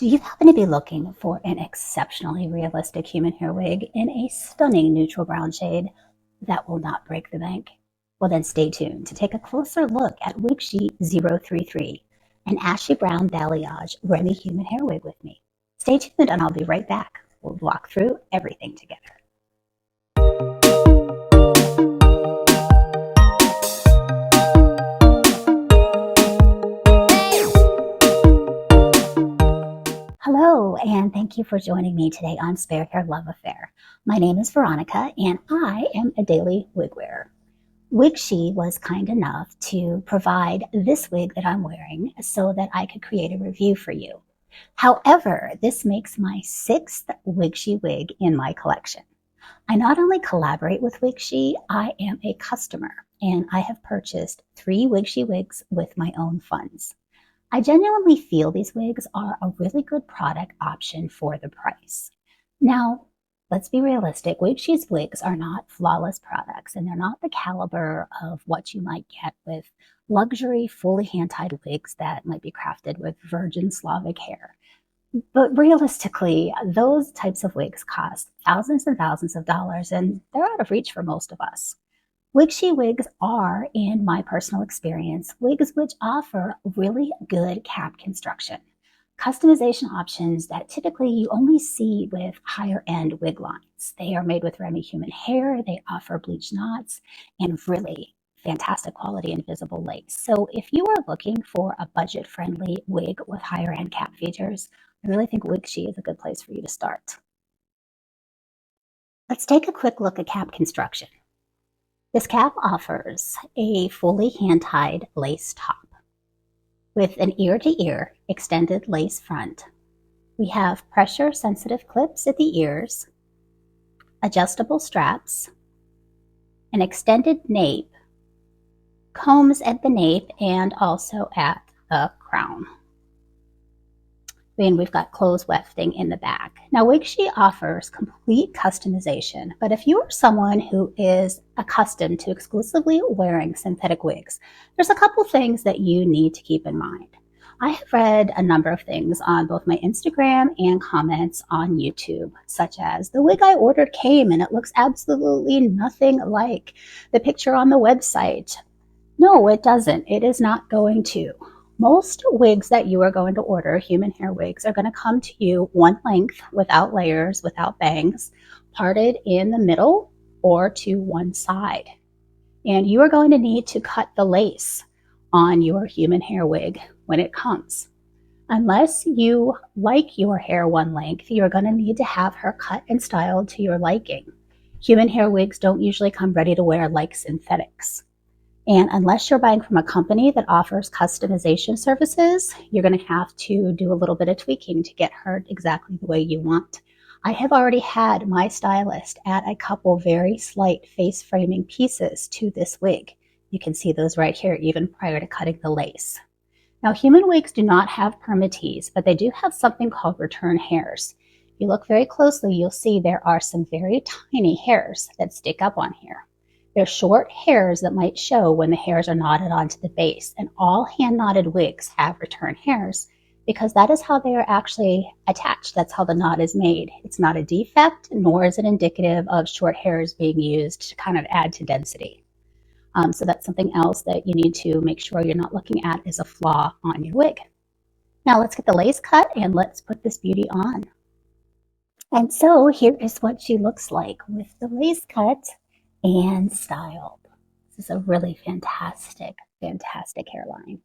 Do you happen to be looking for an exceptionally realistic human hair wig in a stunning neutral brown shade that will not break the bank? Well, then stay tuned to take a closer look at WigShe 033, an ashy brown balayage Remy human hair wig with me. Stay tuned and I'll be right back. We'll walk through everything together. Hello, and thank you for joining me today on Spare Hair Love Affair. My name is Veronica, and I am a daily wig wearer. WigShe was kind enough to provide this wig that I'm wearing so that I could create a review for you. However, this makes my sixth WigShe wig in my collection. I not only collaborate with WigShe, I am a customer, and I have purchased 3 WigShe wigs with my own funds. I genuinely feel these wigs are a really good product option for the price. Now, let's be realistic. WigShe's wigs are not flawless products, and they're not the caliber of what you might get with luxury, fully hand-tied wigs that might be crafted with virgin Slavic hair. But realistically, those types of wigs cost thousands and thousands of dollars, and they're out of reach for most of us. WigShe wigs are, in my personal experience, wigs which offer really good cap construction. Customization options that typically you only see with higher end wig lines. They are made with Remy human hair, they offer bleached knots, and really fantastic quality invisible lace. So if you are looking for a budget friendly wig with higher end cap features, I really think WigShe is a good place for you to start. Let's take a quick look at cap construction. This cap offers a fully hand-tied lace top with an ear-to-ear extended lace front. We have pressure-sensitive clips at the ears, adjustable straps, an extended nape, combs at the nape, and also at the crown. And we've got clothes wefting in the back. Now, WigShe offers complete customization, but if you are someone who is accustomed to exclusively wearing synthetic wigs, there's a couple things that you need to keep in mind. I have read a number of things on both my Instagram and comments on YouTube, such as the wig I ordered came and it looks absolutely nothing like the picture on the website. No, it doesn't. It is not going to. Most wigs that you are going to order, human hair wigs, are going to come to you one length without layers, without bangs, parted in the middle or to one side. And you are going to need to cut the lace on your human hair wig when it comes. Unless you like your hair one length, you're going to need to have her cut and styled to your liking. Human hair wigs don't usually come ready to wear like synthetics. And unless you're buying from a company that offers customization services, you're going to have to do a little bit of tweaking to get her exactly the way you want. I have already had my stylist add a couple very slight face framing pieces to this wig. You can see those right here, even prior to cutting the lace. Now, human wigs do not have permatease, but they do have something called return hairs. If you look very closely, you'll see there are some very tiny hairs that stick up on here. They're short hairs that might show when the hairs are knotted onto the base, and all hand-knotted wigs have return hairs because that is how they are actually attached. That's how the knot is made. It's not a defect, nor is it indicative of short hairs being used to kind of add to density. So that's something else that you need to make sure you're not looking at as a flaw on your wig. Now let's get the lace cut and let's put this beauty on. And so here is what she looks like with the lace cut and styled. This is a really fantastic, fantastic hairline.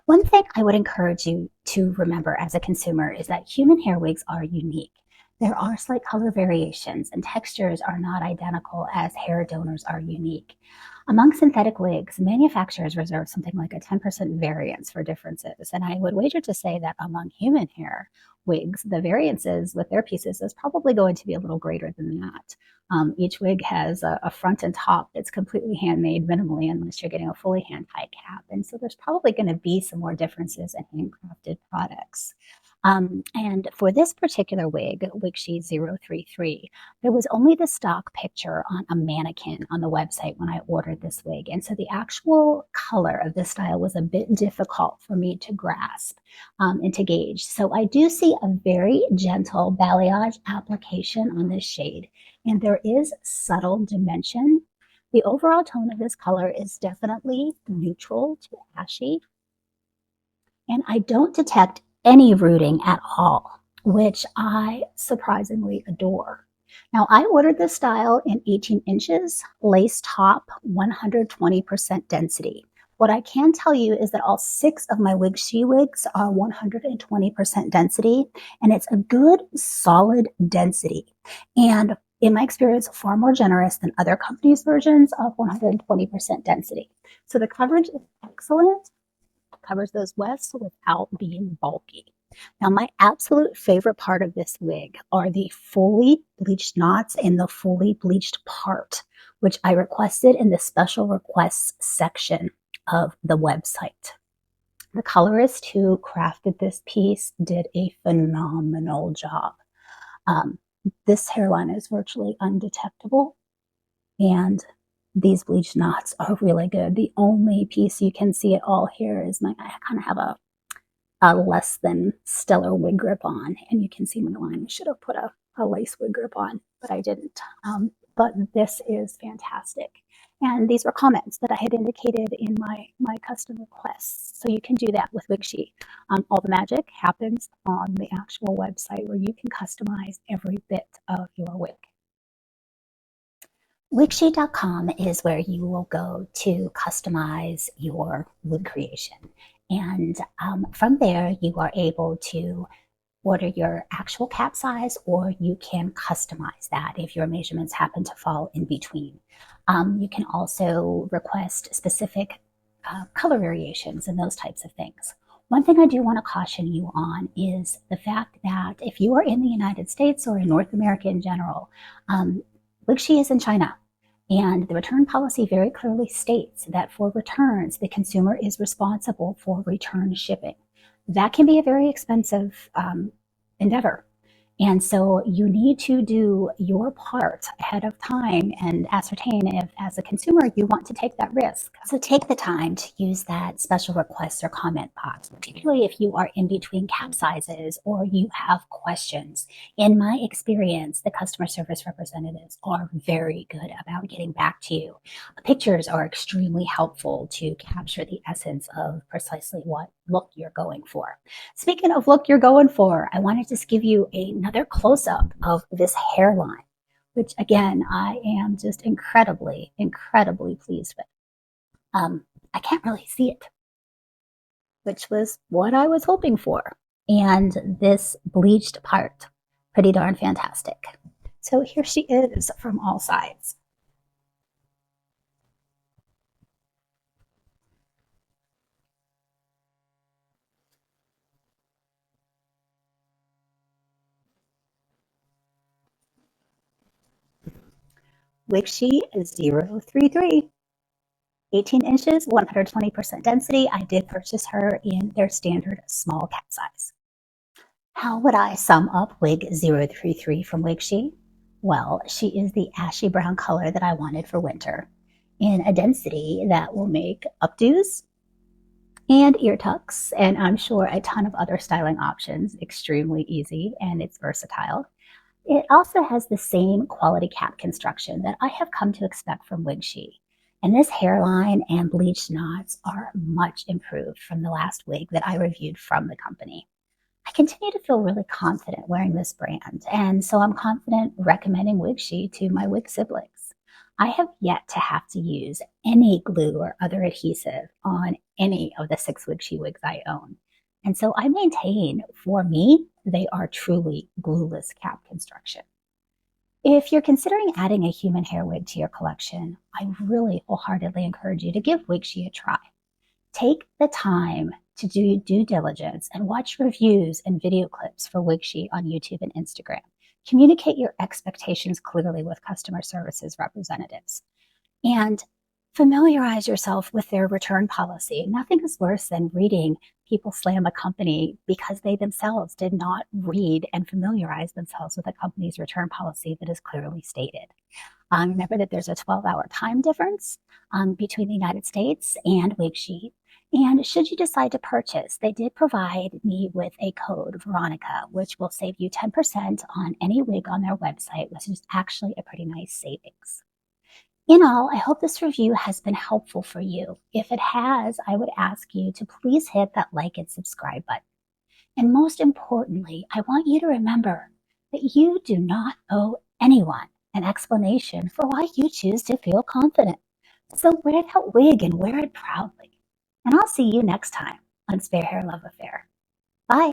One thing I would encourage you to remember as a consumer is that human hair wigs are unique. There are slight color variations and textures are not identical as hair donors are unique. Among synthetic wigs, manufacturers reserve something like a 10% variance for differences, and I would wager to say that among human hair wigs, the variances with their pieces is probably going to be a little greater than that. Each wig has a front and top that's completely handmade minimally unless you're getting a fully hand-tied cap, and so there's probably going to be some more differences in handcrafted products. And for this particular wig, WigShe 033, there was only the stock picture on a mannequin on the website when I ordered this wig. And so the actual color of this style was a bit difficult for me to grasp and to gauge. So I do see a very gentle balayage application on this shade, and there is subtle dimension. The overall tone of this color is definitely neutral to ashy, and I don't detect any rooting at all, which I surprisingly adore. Now, I ordered this style in 18 inches, lace top, 120% density. What I can tell you is that all 6 of my WigShe wigs are 120% density, and it's a good, solid density. And in my experience, far more generous than other companies' versions of 120% density. So the coverage is excellent, covers those wefts without being bulky. Now, my absolute favorite part of this wig are the fully bleached knots in the fully bleached part, which I requested in the special requests section of the website. The colorist who crafted this piece did a phenomenal job. This hairline is virtually undetectable, and these bleach knots are really good. The only piece you can see at all here is I kind of have a less than stellar wig grip on, and you can see my line. I should have put a lace wig grip on, but I didn't. But this is fantastic. And these were comments that I had indicated in my custom requests. So you can do that with WigShe. All the magic happens on the actual website where you can customize every bit of your wig. WigShe.com is where you will go to customize your wig creation. And from there, you are able to order your actual cap size, or you can customize that if your measurements happen to fall in between. You can also request specific color variations and those types of things. One thing I do want to caution you on is the fact that if you are in the United States or in North America in general, WigShe is in China, and the return policy very clearly states that for returns, the consumer is responsible for return shipping. That can be a very expensive endeavor. And so you need to do your part ahead of time and ascertain if, as a consumer, you want to take that risk. So take the time to use that special request or comment box, particularly if you are in between cap sizes or you have questions. In my experience, the customer service representatives are very good about getting back to you. Pictures are extremely helpful to capture the essence of precisely what look you're going for. Speaking of look you're going for, I wanted to just give you another close-up of this hairline, which again, I am just incredibly, incredibly pleased with. I can't really see it, which was what I was hoping for. And this bleached part, pretty darn fantastic. So here she is from all sides. WigShe 033. 18 inches, 120% density. I did purchase her in their standard small cap size. How would I sum up Wig 033 from WigShe? Well, she is the ashy brown color that I wanted for winter, in a density that will make updos and ear tucks, and I'm sure a ton of other styling options extremely easy, and it's versatile. It also has the same quality cap construction that I have come to expect from WigShe. And this hairline and bleached knots are much improved from the last wig that I reviewed from the company. I continue to feel really confident wearing this brand, and so I'm confident recommending WigShe to my wig siblings. I have yet to have to use any glue or other adhesive on any of the 6 WigShe wigs I own. And so I maintain, for me, they are truly glueless cap construction. If you're considering adding a human hair wig to your collection, I really wholeheartedly encourage you to give WigShe a try. Take the time to do due diligence and watch reviews and video clips for WigShe on YouTube and Instagram. Communicate your expectations clearly with customer services representatives. And familiarize yourself with their return policy. Nothing is worse than reading people slam a company because they themselves did not read and familiarize themselves with a company's return policy that is clearly stated. Remember that there's a 12-hour time difference between the United States and WigShe. And should you decide to purchase, they did provide me with a code, Veronica, which will save you 10% on any wig on their website, which is actually a pretty nice savings. In all, I hope this review has been helpful for you. If it has, I would ask you to please hit that like and subscribe button. And most importantly, I want you to remember that you do not owe anyone an explanation for why you choose to feel confident. So wear that wig and wear it proudly. And I'll see you next time on Spare Hair Love Affair. Bye.